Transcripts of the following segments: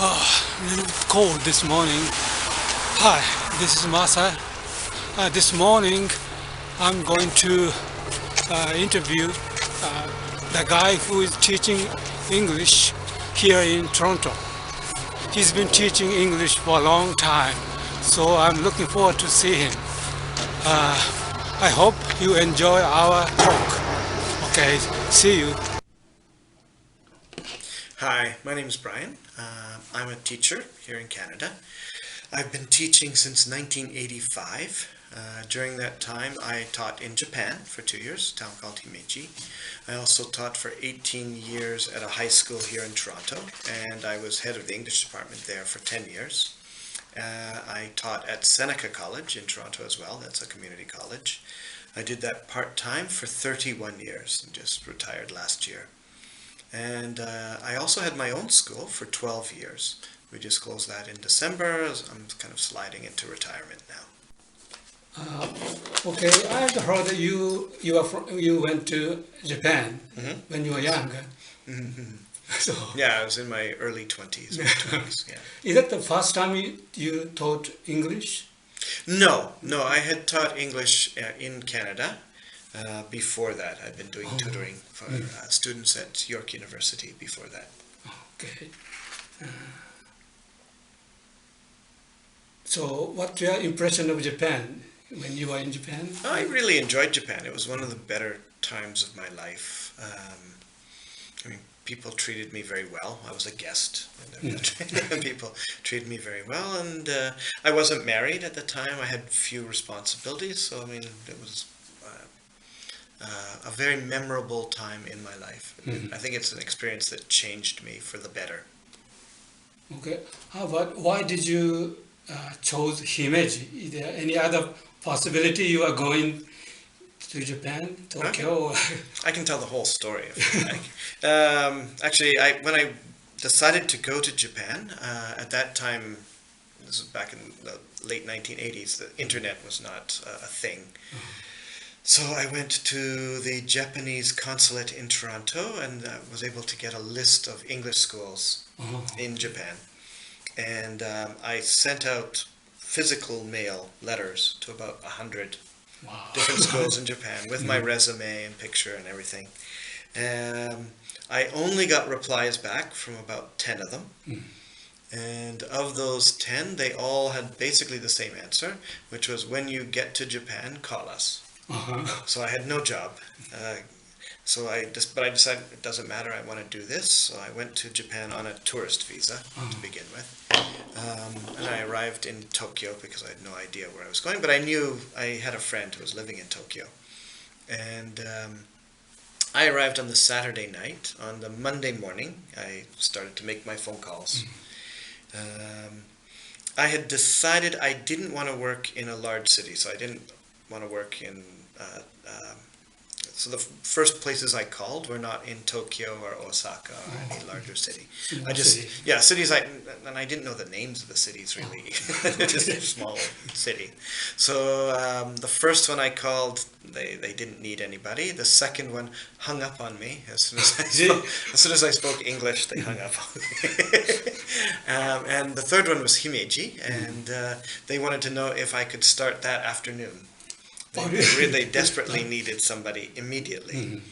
A little cold this morning. Hi, this is Masa. This morning I'm going to interview the guy who is teaching English here in Toronto. He's been teaching English for a long time, so I'm looking forward to see him. I hope you enjoy our talk. Okay, see you. Hi, my name is Brian. I'm a teacher here in Canada. I've been teaching since 1985. During that time, I taught in Japan for 2 years, a town called Himeji. I also taught for 18 years at a high school here in Toronto, and I was head of the English department there for 10 years. I taught at Seneca College in Toronto as well. That's a community college. I did that part-time for 31 years and just retired last year. And I also had my own school for 12 years. We just closed that in December. I'm kind of sliding into retirement now. Uh, okay, I heard that you went to Japan when you were younger. Hmm. So Yeah, I was in my early 20s. Mid-20s, yeah. is that the first time you taught English? No, I had taught English in Canada. Before that, I'd been doing tutoring for students at York University before that. Okay. Uh, so what's your impression of Japan when you were in Japan? I really enjoyed Japan. It was one of the better times of my life. I mean, people treated me very well. I was a guest in their country. People treated me very well, and I wasn't married at the time. I had few responsibilities, so I mean, it was a very memorable time in my life. I think it's an experience that changed me for the better. Okay. How about why did you chose Himeji? Is there any other possibility you are going to Japan, Tokyo? I can tell the whole story if you like. Actually, when I decided to go to Japan, at that time, this was back in the late 1980s, the internet was not a thing. So I went to the Japanese consulate in Toronto and was able to get a list of English schools in Japan. And I sent out physical mail letters to about 100 Wow. different schools in Japan with my resume and picture and everything. I only got replies back from about 10 of them. And of those 10, they all had basically the same answer, which was, when you get to Japan, call us. So I had no job. But I decided it doesn't matter, I want to do this. So I went to Japan on a tourist visa to begin with. And I arrived in Tokyo because I had no idea where I was going, but I knew I had a friend who was living in Tokyo. And I arrived on the Saturday night. On the Monday morning, I started to make my phone calls. I had decided I didn't want to work in a large city, so I didn't want to work in so the first places I called were not in Tokyo or Osaka or any larger city. Cities and I didn't know the names of the cities really. Just a small city. So the first one I called, they didn't need anybody. The second one hung up on me as soon as I spoke English. They hung up on me. And the third one was Himeji, and they wanted to know if I could start that afternoon. They really desperately needed somebody immediately.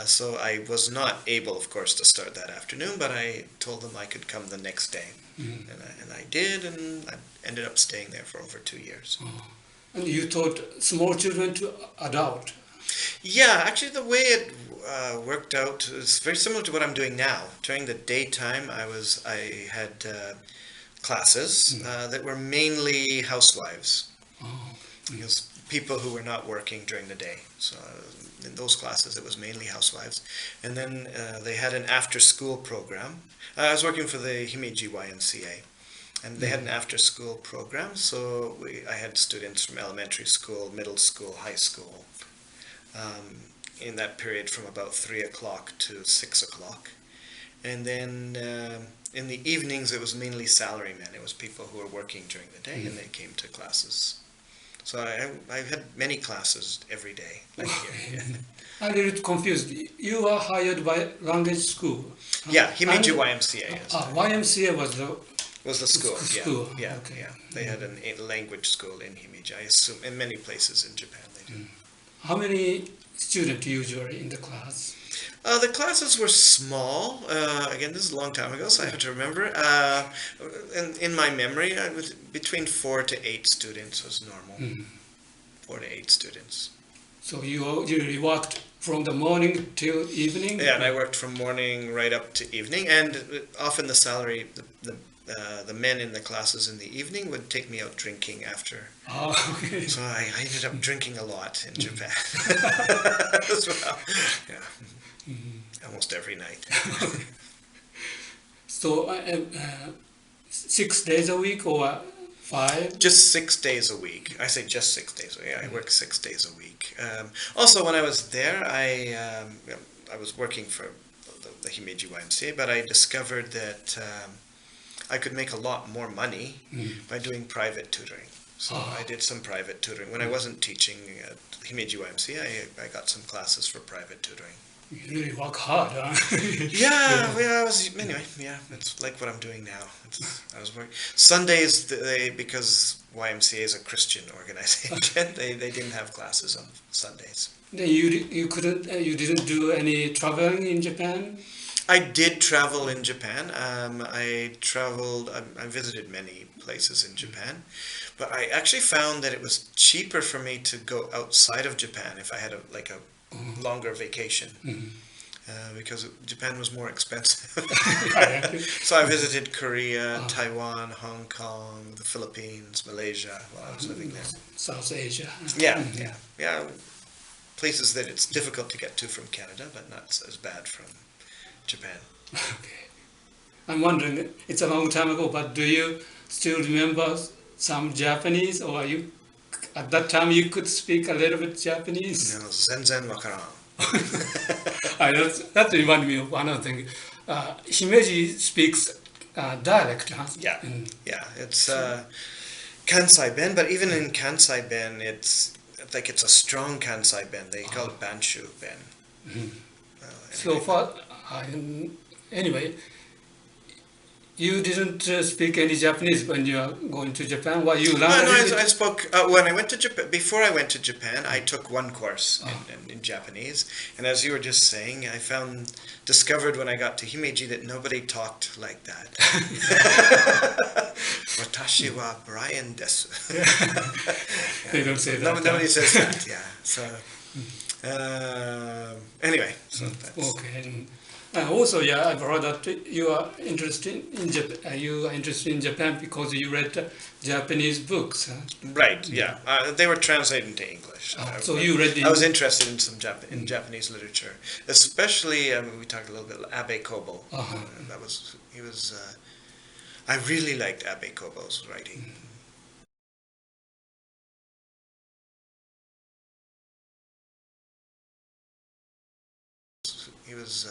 So I was not able, of course, to start that afternoon, but I told them I could come the next day. And I did, and I ended up staying there for over 2 years. And you taught small children to adult. Yeah, actually the way it worked out is very similar to what I'm doing now. During the daytime, I had classes that were mainly housewives. Because people who were not working during the day. So in those classes, it was mainly housewives. And then they had an after-school program. I was working for the Himeji YMCA. And they had an after-school program. So I had students from elementary school, middle school, high school. In that period from about 3 o'clock to 6 o'clock. And then in the evenings, it was mainly salarymen. It was people who were working during the day, and they came to classes. So I had many classes every day, like here. Yeah. I'm a little confused. You were hired by language school. Yeah, Himeji And- YMCA YMCA was the was the school. School, Yeah, yeah, okay. yeah. They had a language school in Himeji. I assume in many places in Japan they do. How many students usually in the class? The classes were small. Again, this is a long time ago, so I have to remember. In my memory, between 4 to 8 students was normal. 4 to 8 students. So you usually worked from the morning till evening? Yeah, and I worked from morning right up to evening, and often the salary, the men in the classes in the evening would take me out drinking after. Oh, okay. So I ended up drinking a lot in Japan as well. Yeah, almost every night. So 6 days a week or 5? Just 6 days a week. I say just 6 days a week. I work 6 days a week. Also, when I was there, I was working for the Himeji YMCA, but I discovered that I could make a lot more money by doing private tutoring. So I did some private tutoring. When I wasn't teaching at Himeji YMCA, I got some classes for private tutoring. You really work hard, huh? Yeah, well, anyway, yeah, it's like what I'm doing now. I was working Sundays, because YMCA is a Christian organization, they didn't have classes on Sundays. Then you didn't do any traveling in Japan? I did travel in Japan. I visited many places in Japan, but I actually found that it was cheaper for me to go outside of Japan if I had a longer vacation. Because Japan was more expensive. So I visited Korea, Taiwan, Hong Kong, the Philippines, Malaysia while I was living there. South Asia. Yeah. Places that it's difficult to get to from Canada, but not as bad from Japan. Okay. I'm wondering, it's a long time ago, but do you still remember some Japanese, or at that time you could speak a little bit Japanese? No, zenzen wakaran. That reminded me of another thing. Himeji speaks dialect, huh? Yeah, it's Kansai Ben, but even in Kansai Ben, it's a strong Kansai Ben. They call it Banshu Ben. So far, anyway, you didn't speak any Japanese when you are going to Japan. Why you learned? I spoke when I went to Japan. Before I went to Japan, I took one course in Japanese, and as you were just saying, I discovered when I got to Himeji that nobody talked like that. Watashi wa Brian desu. They don't say that. Nobody says that. Yeah. So anyway, so that's okay. Also, yeah, I've heard that you are interested in Japan. You are interested in Japan because you read Japanese books. Huh? Right. Yeah. They were translated into English. So you read. I was interested in some Japanese literature, especially we talked a little bit Abe Kobo. He was. I really liked Abe Kobo's writing. He was.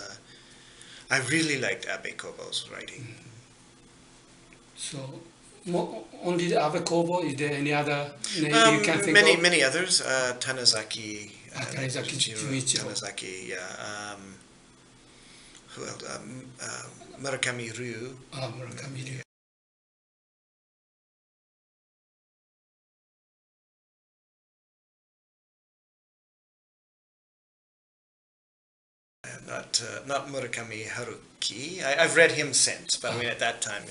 I really liked Abe Kobo's writing. So, only the Abe Kobo? Is there any other name you can think of? Many others. Tanizaki. Junichiro. Tanizaki. Yeah. Who else? Murakami Ryu. Murakami Ryu. Not Murakami Haruki. I've read him since, but I mean at that time,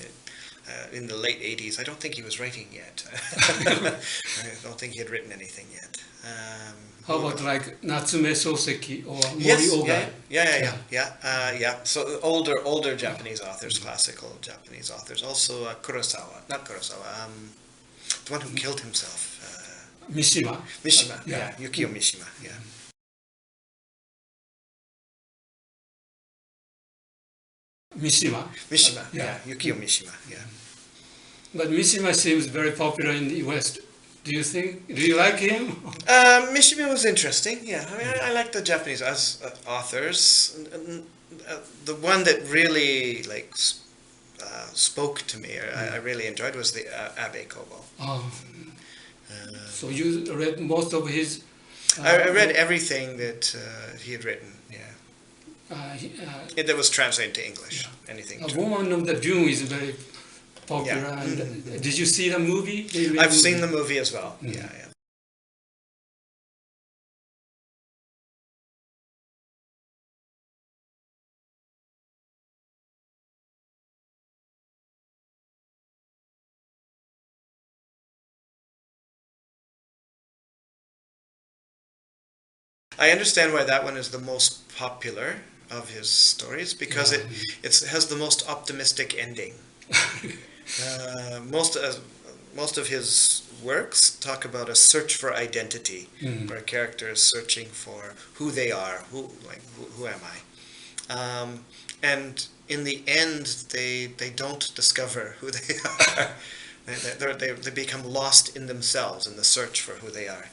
in the late 80s, I don't think he was writing yet. I don't think he had written anything yet. How about like Natsume Soseki or Mori Yes, Ogai? Yeah. So older Japanese authors, classical Japanese authors. Also Kurosawa, not Kurosawa. The one who killed himself. Mishima. Yeah, Yukio Mishima. Yeah. Mishima, yeah, Yukio Mishima, yeah. But Mishima seems very popular in the West. Do you like him? Mishima was interesting, yeah. I mean, I like the Japanese authors. The one that really spoke to me, or I really enjoyed, was the Abe Kobo. So you read most of his. I read everything that he had written. Yeah, that was translated to English. Anything. A Woman of the Dune is very popular. Yeah. And did you see the movie? I've seen the movie as well. Yeah, yeah. I understand why that one is the most popular of his stories because it has the most optimistic ending. Most of his works talk about a search for identity, where a character is searching for who they are, who am I, and in the end they don't discover who they are. They become lost in themselves in the search for who they are.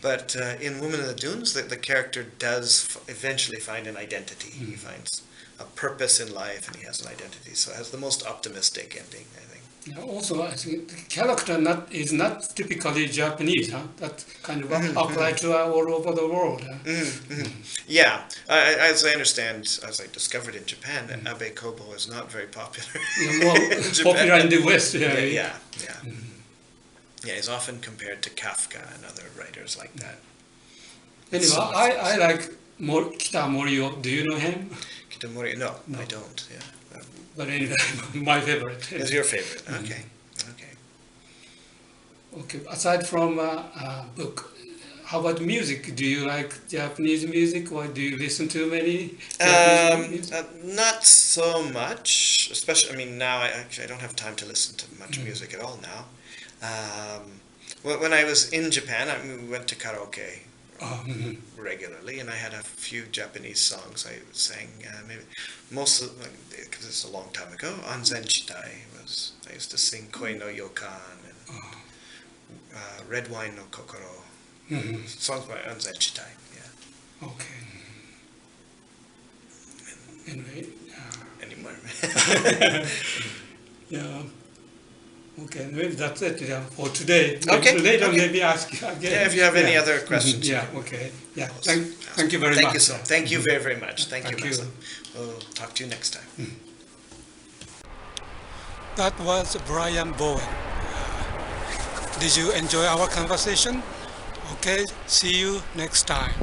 But in Woman in the Dunes, the character does eventually find an identity. He finds a purpose in life and he has an identity. So it has the most optimistic ending, I think. Yeah, also, I think the character is not typically Japanese. That kind of apply to all over the world. Yeah, as I understand, as I discovered in Japan, Abe Kobo is not very popular. More popular in the West. Yeah. Yeah, he's often compared to Kafka and other writers like that. Anyway, I like Kitamori. Do you know him? Kitamori? No, I don't. Yeah. But anyway, my favorite. Is your favorite? Okay. Okay. Aside from book, how about music? Do you like Japanese music, or do you listen to many Japanese music? Not so much. Especially, I mean, now I don't have time to listen to much music at all now. When I was in Japan, we went to karaoke regularly, and I had a few Japanese songs I sang. Maybe most of because it's a long time ago. Anzen Chitai was. I used to sing Koi no Yokan and Red Wine no Kokoro. Songs by Anzen Chitai. Yeah. Okay. Anyway. Anymore. Yeah. Okay, maybe that's it for today. Okay. Later, maybe ask you again. Yeah, if you have any other questions. Yeah. Okay. Yeah. Thank you very much. Thank you very, very much. Thank you, Thank you. Masa. We'll talk to you next time. That was Brian Bowen. Did you enjoy our conversation? Okay, see you next time.